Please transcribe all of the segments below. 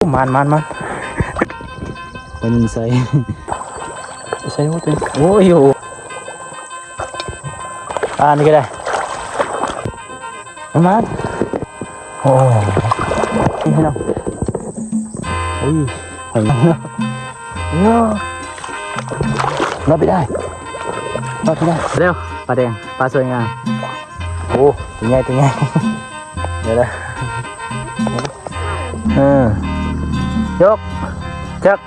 มันมันใส่หมดเลยโอ้ยโหนี่ก็ได้มันโอ้นี่ให้น้องโอ้ยไปเนาะรับไปได้เร็วปลาแดงปลาสวยงามโอ้ตัวใหญ่เดี๋ยวนะยกจัก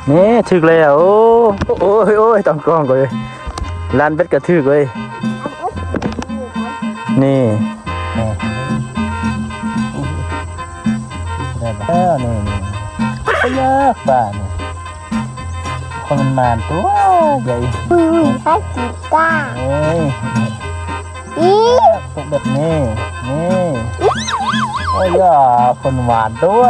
นี่ถึกเลยโอ้ยต้องกล้องเลยลานเบ็ดกระถึกเลยนี่ได้แล้วนี่ก็ยากป่ะนี่คนมันมาตัวใหญ่ข้ากีตาร์เอ้ยตกแบบนี้โอ้ยคนหวานตัว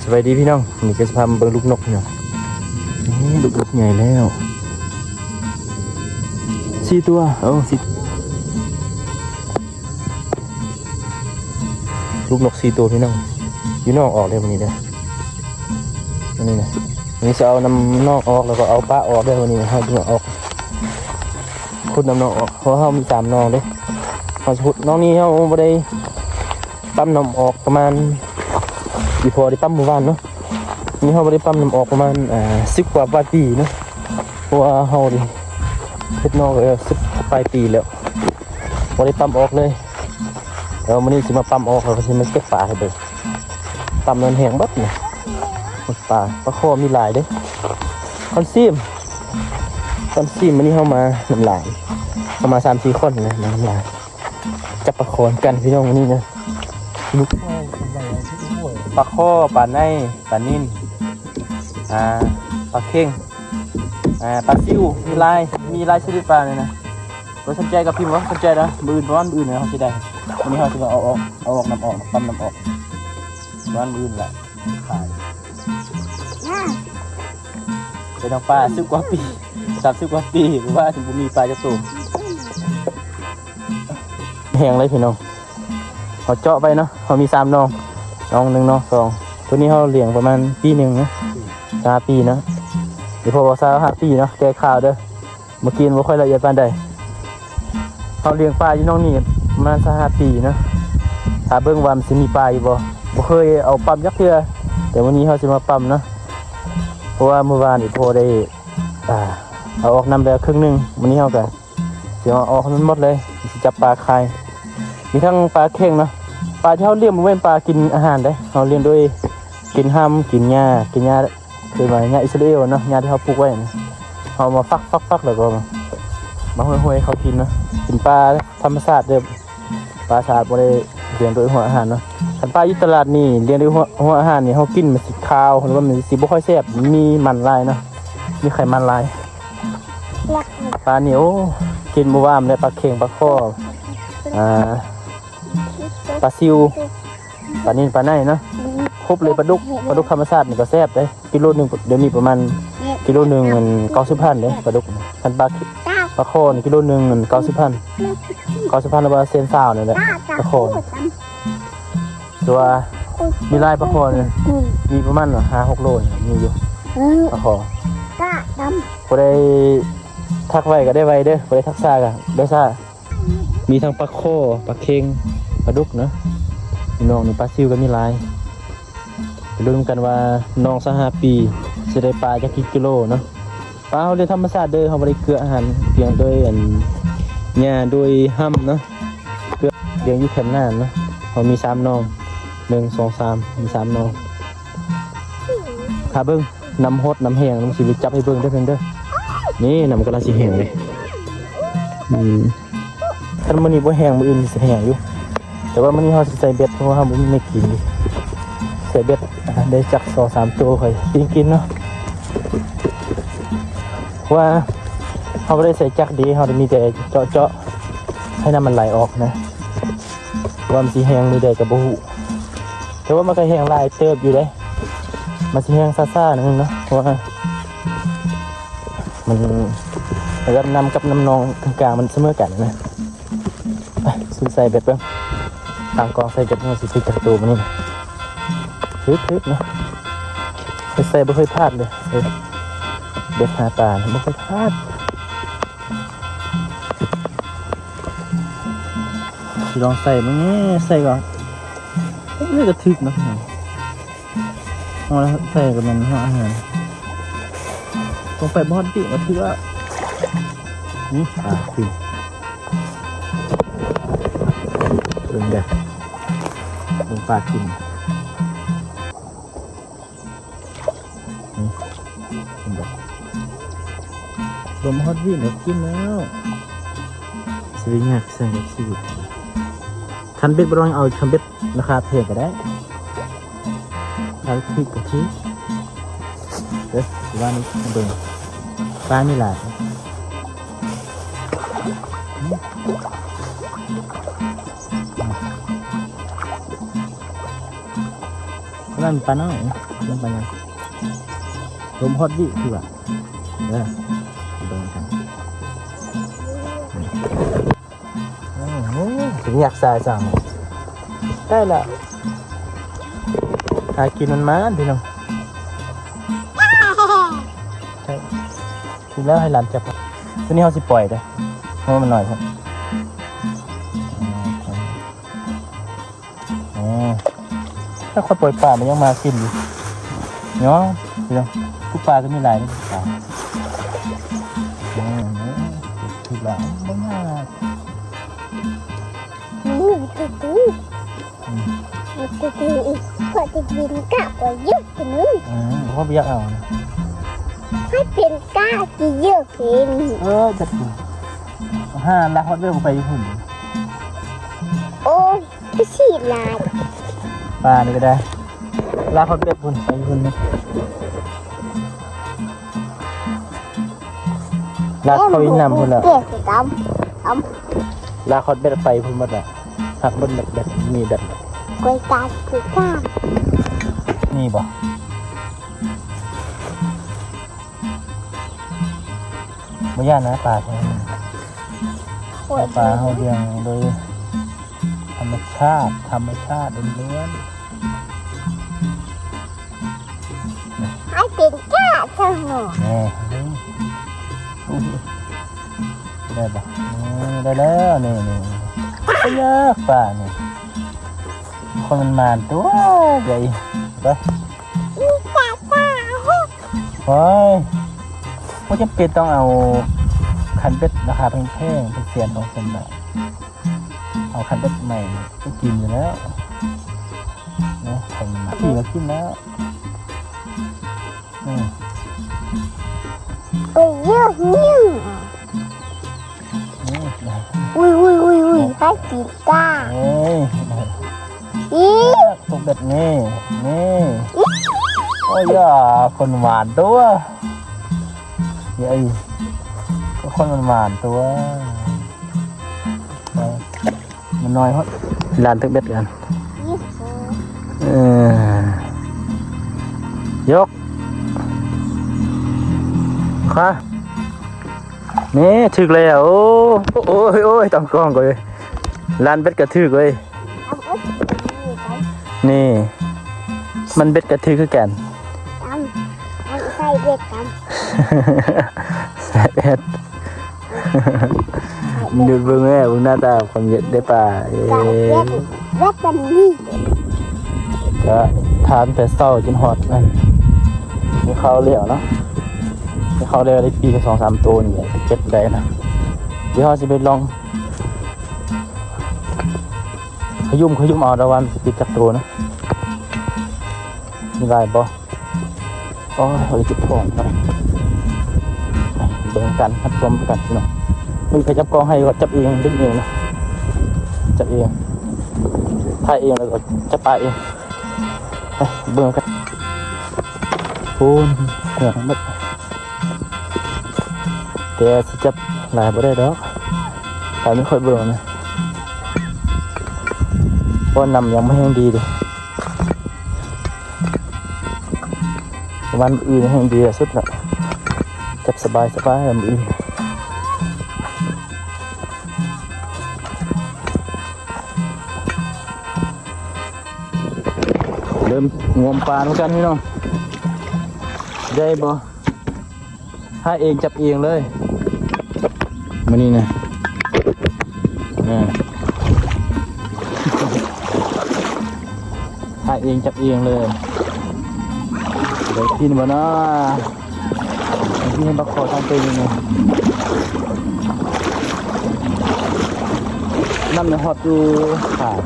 สวัสดีพี่น้องนี่ก็จะพามาเบิ่งลูกนกเนาะนี่ลูกนกใหญ่แล้ว4 ตัวลูกนก4 ตัวพี่น้องอยู่นอกออกเลยวันนี้เด้อนี่นะนี่จะเอาน้ำนอกออกแล้วก็เอาปลาออกได้วันนี้นะครับดึงออกขุดน้ำนอกออกเพราะเขามี3 นองเลยเขาขุดน้องนี้เขาไม่ได้ปั๊มน้ำออกประมาณอีพอได้ปั๊มเมื่อวานเนาะนี่เขาไม่ได้ปั๊มน้ำออกประมาณ10 กว่าปีเนาะเพราะว่าเขาดิเฮ็ดนอกเลย10 ปลายปีแล้วไม่ได้ปั๊มออกเลยแล้ววันนี้จะมาปั๊มออกเราจะมาเก็บปลาให้เบิ่งปั๊มเงินแห้งบัดเนี่ยปลาโคมีหลายเด้คอนซีมวันนี้เข้ามาน้ำลายเข้ามา3-4 คนนะน้ำลายจับปลาโคนกันพี่น้องวันนี้นะปลาโคปลาในปลานิ่นปลาเข่งปลาซิวมีลายชนิดปลาเลยนะเราสนใจกับพิมพ์ว่าสนใจนะมือร้อนมือเนี่ยเขาจะได้วันนี้เขาจะเอาออกน้ำออกปั๊มน้ำออกร้อนมือแหละขายเป็นน้องปลา10 กว่าปี30 กว่าปีหรือว่าถึงมีปลาจะโตแห้งเลยพี่น้องเขาเจาะไปเนาะเขามี3 น้อง1 น้อง 2ตัวนี้เขาเลี้ยงประมาณปีหนึ่งนะ5 ปีนะเดี๋ยวพอบอก5 ปีเนาะแก้ข่าวเด้อเมื่อกี้ไม่ค่อยละเอียดปานใดเขาเลี้ยงปลาอยู่น้องนี่ประมาณ5 ปีนะถ้าเบิ่งว่ามันจะมีปลาอยู่บ่เคยเอาปั๊มยักเทื่อแต่วันนี้เขาจะมาปั๊มนะเพราะว่าเมื่อวานอีกพอได้เอาออกน้ำแล้วครึ่งนึงวันนี้เขาก็เดี๋ยวเอามันหมดเลยจะจับปลาคายมีทั้งปลาเข่งนะปลาที่เขาเลี้ยงมันเป็นปลากินอาหารได้เขาเลี้ยงด้วยกินห้ำกินหญ้าคือมาหญ้าอิสราเอลเนาะหญ้าที่เขาปลูกไว้นะเขามาฟักแล้วก็มาห้อยเขากินนะกินปลาธรรมชาติเด้อปลาชาติบ่ได้เลี้ยงด้วยหัวอาหารเนาะคันปลาอยู่ตลาดนี่เลี้ยงด้วยหัวอาหารนี่เขากินมันสิขาวหรือว่ามันสิบ่ค่อยแซ่บมีมันลายเนาะมีไขมันลายปลาเหนียวกินบ่ว่ามเลยปลาเข่งปลาข้อปลาซิวปลานิ่นปลาในเนาะครบเลยปลาดุกธรรมชาตินี่ก็แซ่บเลยกิโลนึงเดี๋ยวนี้ประมาณกิโลนึงมัน90,000เลยปลาดุกคันปลาข้อนี่กิโลนึงมัน90,000แล้วว่าเซนซ่านี่แหละปลาข้อตัวมีลายปลาข้อนี่มีประมาณ5-6 โลมีอยู่ปลาข้อบ่ได้ทักไว้ก็ได้ไว้เด้อบ่ได้ทักซ่าก็ได้ซ่ามีทั้งปลาโคปลาเค็งปลาดุกเนาะพี่น้องนี่ปลาซิวก็มีหลายลุ้นกันว่าน้อง5 ปีจะได้ปลาจะกี่กิโลเนาะปลาเขาเรียนธรรมชาติเด้อเขาไม่ได้เกลืออาหารเพียงโดยหญ้าโดยห้ำเนาะเกลือเลี้ยงอยู่แคมป์นานเนาะเขามี3 น้อง1 2 3มี3 น้องขาเบิ้งน้ำฮดน้ำแห้งน้ำสีจับให้เบิ้งได้เพิ่นเด้อนี่น้ำกำลังสีแห้งเลยถ้ามันนี่บ่แห้งมืออื่นสิแห้งอยู่แต่ว่ามันนี่เขาใส่เบ็ดเพราะว่าเขาไม่กินดิใส่เบ็ดได้จัก2-3 ตัวค่อยกินเนาะว่าเขาไม่ได้ใส่จักดีเขาจะมีแต่เจาะให้น้ำมันไหลออกนะว่ามันสีแห้งมือใดกับบุหุแต่ว่ามันก็แห้งลายเติบอยู่เลยมันสีแห้งซ่าๆนึงเนาะเพราะว่า มันระดับน้ำกับน้ำนองกลางๆมันเสมอกันนะไปซื้อใส่เบ็ดเบ้างตามกองใส่เบ็ดมันสิติดจากตัวมันนี่นะทึบๆนะใส่ไม่เคยพลาดเลยเบ็ดหาปลาไม่เคยพลาดลองใส่มั้งเนี่ยใส่ก่อนไม่กระทึกนะพี่น้องเอาแล้วใส่กับมันห่ออาหารตรงไปบอดดิมาถือว่านี่คือเรื่องเด็ดลงปลากินนี่เป็นแบบลมฮอตวิ่งแล้วกินแล้วสวิงหักใส่กับชีวิตคันเบ็ดบรองเอาคันเบ็ดราคาแพงก็ได้ใช้พริกกะทิเดี๋ยวว่านี่เบิ่งปลานี่หลายนั่นปลาน้อยนั่นปลายังลมฮอตดิคือว่าเด้อเบิ่งกันโอ้โหถึงอยากสายสั่งได้ละหากินมันมาพี่น้องใช่กินแล้วให้หลานจับตัวนี้เขาสิปล่อยเลยเพราะมันหน่อยครับถ้าคนปล่อยปลามันยังมากินอยู่เนาะพี่น้องทุกปลาก็มีหลายนะปลาถูกแล้วไม่น่าก็จะกินกะกว่าเยอะกว่านึง เพราะไม่อยากเอานะ ให้เป็นกะกี่เยอะกิน จัดอยู่ลักฮอตเวลไปญี่ปุ่น โอ้ยไม่ฉีดลาย ปลานี่ก็ได้ลักฮอตเวลพุ่นไปญี่ปุ่นนะลักเขาอีกนำพุ่นแล้ว เกล็ดดำ ลักฮอตเวลไปพุ่นหมดแล้วหักบนแบบมีแบบ กล้วยตาคือก้า นี่บ่ไม่ยากนะปลาใช่ไหมปลาเขาเลี้ยงโดยธรรมชาติล้วน ให้เป็นกะเท่าหนู ๆนี่ได้ปะได้แล้วนี่ไม่ยากปลานี่คนมันมานตัวใหญ่ไป มีกะตา โอ้ยว่าจะเป็นต้องเอาคันเบ็ดราคาแพงๆเป็นเสียนของคนแบบเอาคันเบ็ดใหม่ก็กินอยู่แล้วนะแข่งมาขี่มากินแล้วไปเยอะนิ่ง นี่ อุ้ยให้กินกะ เอ้ย อี ตกเบ็ดนี่โอ้ยอย่าคนหวานตัวเย้ยคนมันหวานตัวมันน้อยเพราะลานตึกเบ็ดกันยกค่ะนี่ถึกแล้วโอ้ยต้องกล้องก่อนเลยลานเบ็ดกระถึกเลยนี่มันเบ็ดกระทึกคือกันใส่เบ็ดกัน ใส่เบ็ดดูเบื้องแม่เบื้องหน้าตาความเย็นได้ป่าเบ็ดเป็นนี่ ก็ทานแต่เศร้าจนหอดนั่นมีข้าวเหลวเนาะมีข้าวเหลวได้ปีกัน2-3 ตัวนี่เจ็บได้นะเดี๋ยวเราจะไปลองขยุ่มเอาตะวันติดจับตัวนะมีลายบ่อ๋อเราจะจุดทองไปเบิ่งกันครับชมกันพี่น้องมีใครจับกองให้ก็จับเองดึงเองนะจับเองถ่ายเองแล้วก็จับปลาเองไปเบิ่งกันพูนเหนื่อยหมดแต่สิจับหลายบ่ได้ดอกแต่ไม่ค่อยเบิ่งนะเพราะนำยังไม่แห้งดีเลยวันอื่นแห้งดีสุดละ จับสบายลำอื่นเริ่มงวมปลาเหมือนกันพี่น้องได้บ่ถ้าเองจับเองเลยมานี่นะถ้าเองจับเองเลยเดี๋ยวกินบ่นะที่ให้บักคอทางเป็นยังไงน้ำเนี่ยฮอตดูขาด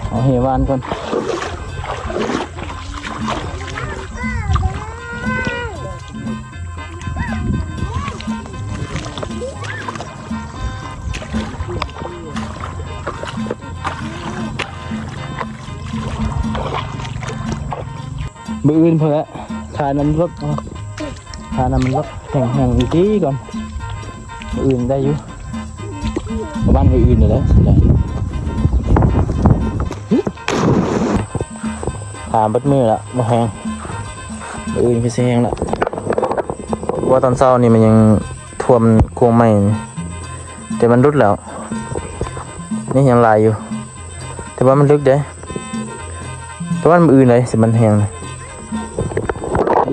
เอาเหวานก่อนมืออื่นพอแล้วทาน้ำรถแห้งๆอีกทีก่อนมืออื่นได้อยู่บ้านมืออื่นเลยแล้วทาบัดมือละมาแห้งมืออื่นคือแห้งละว่าตอนเช้านี่มันยังท่วมโค้งใหม่แต่มันรุดแล้วนี่ยังลายอยู่แต่ว่ามันลึกเด้แต่ว่ามืออื่นเลยสิมันแห้ง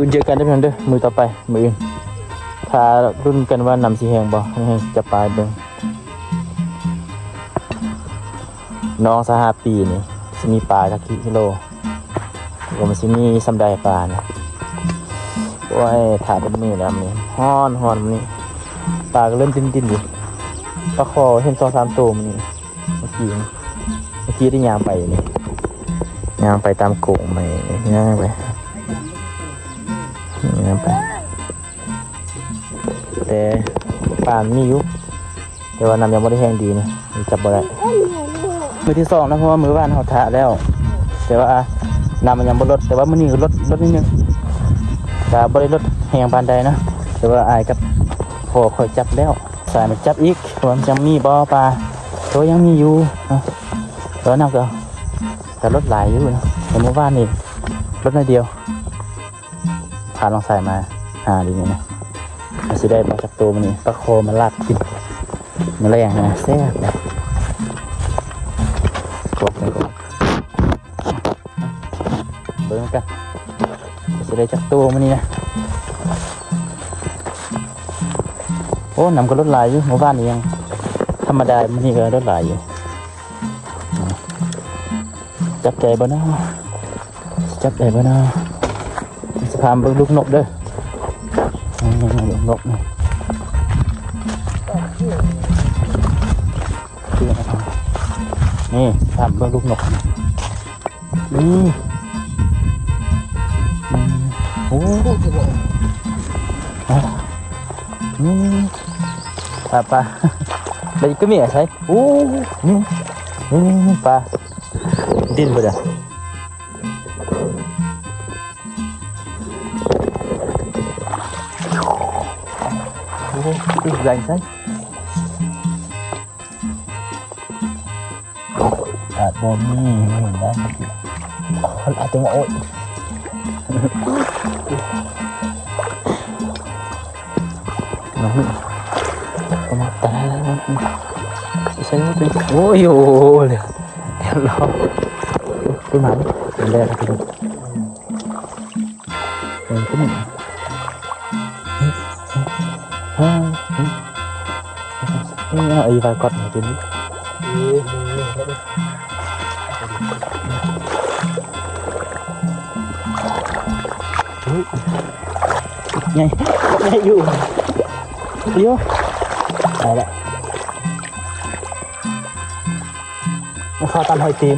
มือเจอกันได้เพียงเด้อมือต่อไปมืออื่นถ้ารุ่นกันว่านำสีแหงบ่ให้จะปลายเบิ่งน้อง15 ปีนี่จะมีปลาจักกิโลก็มันจะมีซ้ำใดปลานะโอ้ยถ่ายเป็นมือแล้วนี่ฮ้อนนี่ปลาก็เริ่มดิ้นอยู่ปลาคอเห็น2-3 ตัวมันนี่เมื่อกี้ได้ยางไปนี่ยางไปตามโก่งไปย่างไปแต่ป่านมีอยู่แต่ว่าน้ำยังไม่ได้แห้งดีนะจับบ่ได้มือที่2นะเพราะว่ามือบ้านเขาทะแล้วแต่ว่าน้ำมันยังบ่ลดแต่ว่ามื้อนี้ก็ลดนิดนึงก็บ่ได้ลดแห้งปานใดนะแต่ว่าอายกับพ่อค่อยจับแล้วสายมาจับอีกเพราะมันยังมีบ่ปลาตัวยังมีอยู่แล้วน้ำก็ลดหลายอยู่นะแต่เมื่อวานนี่ลดน้อยเดียวพาลองใส่มาหาดีนี่นะมันจะได้มาจากตัวมันนี่ปลาโคมันลาดกินมันแรงนะแซ่บเลยกบเลยกบเบิ่งกันมันจะได้จากตัวมันนี่นะโอ้น้ำก็ลดหลายอยู่เมื่อวานนี่ยังธรรมดามันนี่ก็ลดหลายอยู่จับใจบ่นะสะพานเบิ่งลูกนกเด้อลูกนกนี่สะพานเบิ่งลูกนกนี่โอ้ปลาได้ก็มีอะไรโอ้นี่ปลาดิ้นไปจ้ะอีกอย่างใช่อาจบนนี่เห็นได้มันอาจจะโอ้ยน้องประมาณตายแล้วใช่ไหมโอ้ยโอ้เลยเดี๋ยวรอขึ้นมาเป็นแรกครับพี่ขึ้นไอ้ไฟกดจริงไงอยู่เดี๋ยวได้แล้วมาเข้าตามหอยตีน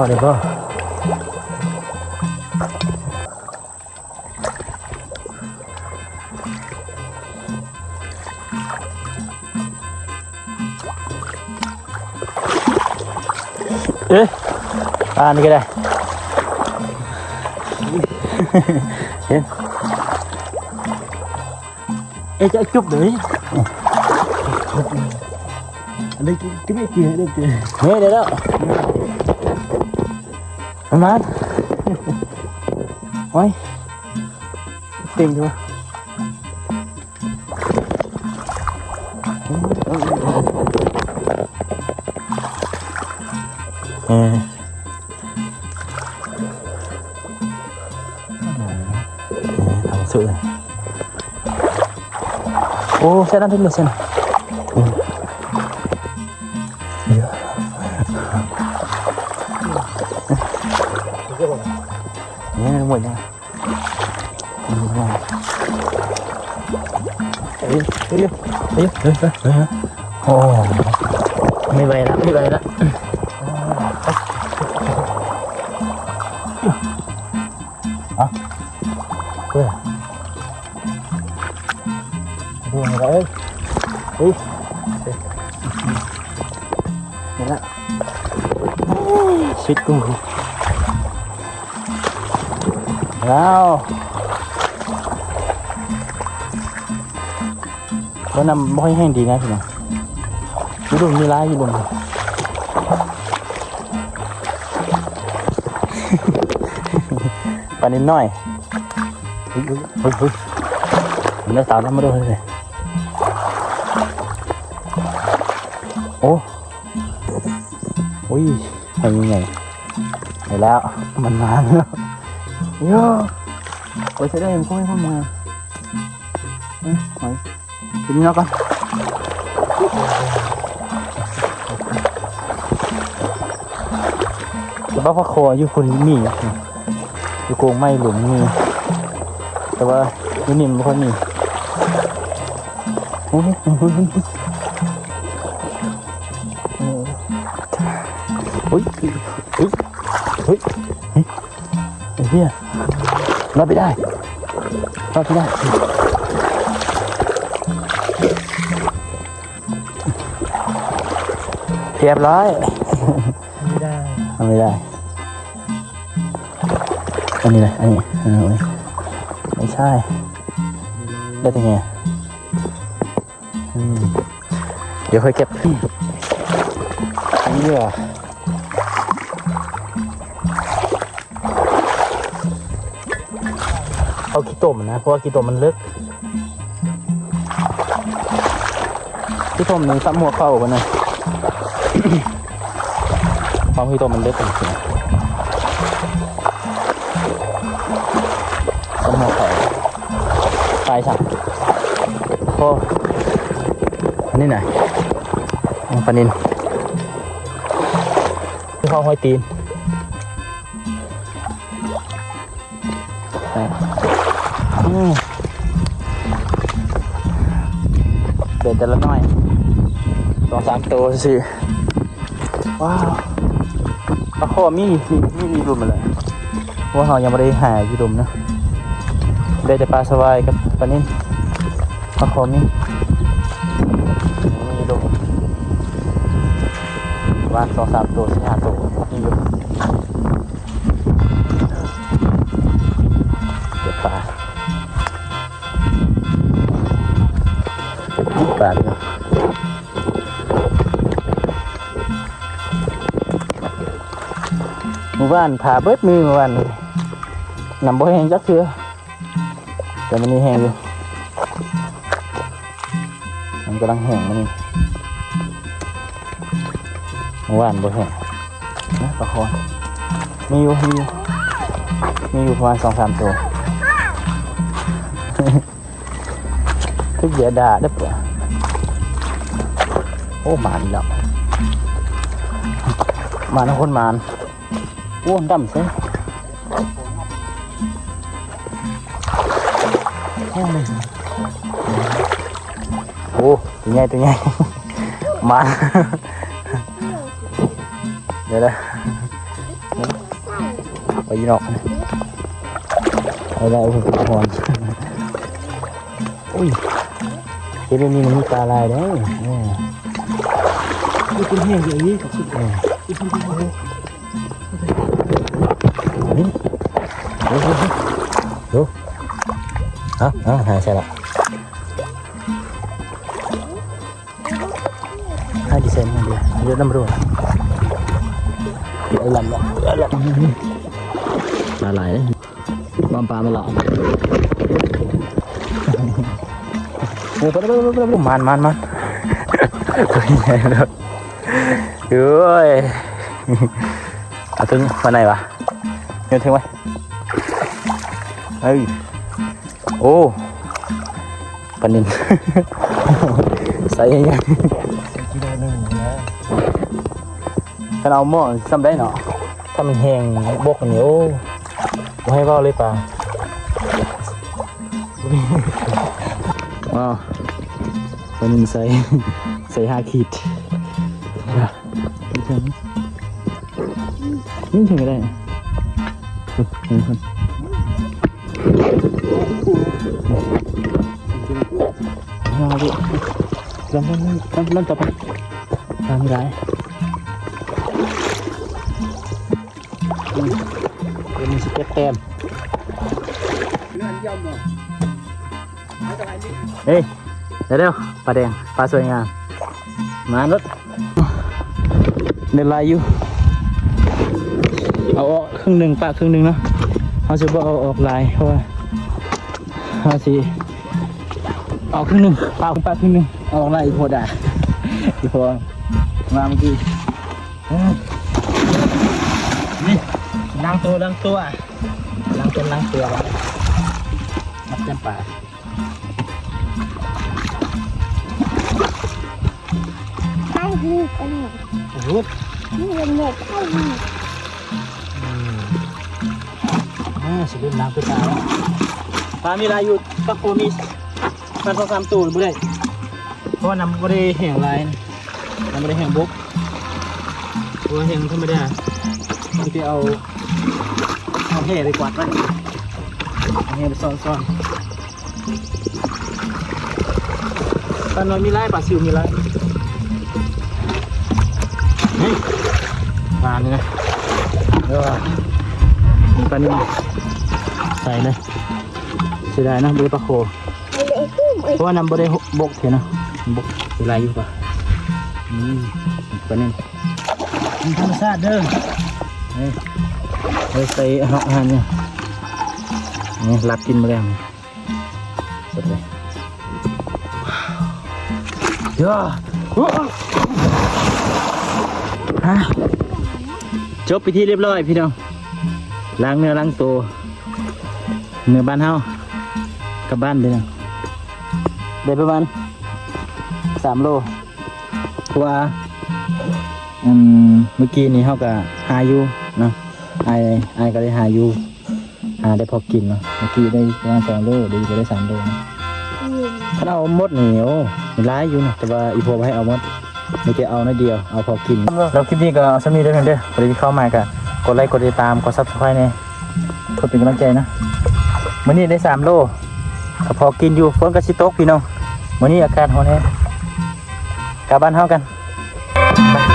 เดี๋ยวก็นี่ก็ได้ เห็นจะจุบเลยอันนี้ก็ไม่เกี่ยวได้เกี่ยวเฮ้ยเดี๋ยวแล้วมันโอ้ยเต็มอยู่ทำสุดเลยโอ้ใช่นั่นทุกเลยใช่ไหมเยอะนี่หมดยังโอ้ไม่ไหวแล้วไม่ไหวแล้วอ่ะเฮ้ยดูอะไรเฮ้ยเห็นแล้วชิดกูแล้วก็นำบ่อยแห้งดีนะพี่น้องดูดูมีร้ายอยู่ดูปลานิดหน่อยเฮ้ยเนื้อสาวทำมาดูเลยโอ้ยทำยังไงเห็นแล้วมันนานแล้วโย่โอ้ยจะได้ยังค่อยเข้ามาหอยทีนี้แล้วกันบ้าพระโคอยู่คนมีอยู่โกงไม่หลุมมีแต่ว่าอยู่นิ่มไม่ค่อยมีโอ้ยโอ้ยเฮ้ยไอ้เหี้ยรอดไปได้เรียบร้อยไม่ได้อันนี้เลยอันนี้ไม่ใช่ได้ยังไงเดี๋ยวค่อยเก็บนี่เหรอเอาขี้ต้มนะเพราะว่าขี้ต้มมันลึกขี้ต้มนี่ซับหัวเข้ากันนะความขี้ต้มมันลึกจริงๆซับหัวเข้าตายสักโอ้อันนี้ไหนปลานิลที่เขาห้อยตีนเด็ดแต่ละน้อย2-3 ตัวสิว้าวปลาข้อมีรุมมาเลยว่าเรายังไม่ได้หาอยู่รุมนะได้แต่ปลาสวายกับปลานิ่มปลาข้อมีรุมว่า2-3 ตัว4-5 ตัวมีอยู่เก็บปลาเลยหมู่บ้านผ่าเบิดมือหมู่บ้านนำบ่แห้งจักเทื่อแต่มันนี่แห้งอยู่มันกำลังแห้งมันนี่หมู่บ้านบ่แห้งนะปลาคอนมีอยู่ประมาณ2-3 ตัวทุกเดือดาได้ปะโอ้หมานแล้วหมานคนหมานโอ้ดำซิโอ้ตัวใหญ่หมานเดี๋ยวนะไปยีนอกเอาได้ผมเป็นคนอุ้ยเดี๋ยวนี้มันมีปลาลายได้นี่เป็นแห้งอย่างนี้กับสุดนี่ เอาหายใช่ละให้ดีเซนมาเดียวเยอะน้ำรั่วไอ้ลำละปลาไหลบอมปลาไม่หลอกเดี๋ยวมันตัวใหญ่เลยเฮ้ยเอาถึงวันไหนวะเดี๋ยวถึงไว้เฮ้ยโอ้ปลานิลใส่ยังไงกิโลนึงนะถ้าเอาหม้อซ้ำได้เนาะถ้ามันแห้งบกเหนียวไม่ให้ว่าเลยปลาว้าวปลานิลใส่5 ขีดนี่ถึงก็ได้มาดิลำต่อไปทำไรเป็นสเก็ตเต็มเฮ้ยเดี๋ยวปลาแดงปลาสวยงามมารถเดินไล่อยู่เอาออกครึ่งหนึ่งปลาครึ่งหนึ่งเนาะเขาจะบอกเอาออกลายเพราะว่าเขาสิเอาครึ่งหนึ่งปลาครึ่งหนึ่งเอาออกลายอีกพอได้อีกพอมาเมื่อกี้นี่ล้างตัวนับเต็มปากใช่คือกันหมด รูป นี่เป็นเด็กใช่คือ สิเล่นน้ำตัวตาแล้วปลามีลายอยู่ปักโคมีมันต้อง3 ตัวบุได้เพราะว่าน้ำบุได้แห้งลายน้ำบุได้แห้งบกตัวแห้งธรรมดาที่ไปเอาแห่ไปกวาดไว้แห่ไปซ่อนปลาน้อยมีลายปลาซิวมีลายเฮ้ยปลาเนี่ยมีปลานิ่มใส่เลยเสียดายนะบริปลาโคเพราะว่าน้ำบริบกเถอะนะบกเสียดายอยู่ป่ะปลานิ่มธรรมชาติเด้อเลยใส่อาหารเนี่ยนี่รับกินมาแล้วสดเลยเยอะจบไปที่เรียบร้อยพี่น้องล้างเนื้อล้างตัวเนื้อบ้านเฮากลับบ้านเลยนะได้ประมาณ3 โลเพราะว่าเมื่อกี้นี้เขาก็หาอยู่เนาะไอ้ก็ได้หาอยู่หาได้พอกินเนาะเมื่อกี้ได้ประมาณ2 โลดีก็ได้3 โลนะถ้าเอามดเหนียวร้ายอยู่นะแต่ว่าอีพอให้เอามดไม่จะเอาน้อยเดียวเอาพอกินแล้วคลิปนี้ก็เอาสมีด้วยกันเด้อพอดีเข้ามากันกดไลค์กดติดตามกดซับสไครต์เนี่ยกดเป็นกำลังใจนะวันนี้ได้3 โลก็พอกินอยู่ฝนก็สิตกพี่น้องวันนี้อากาศร้อนแฮะกลับบ้านเฮากันไป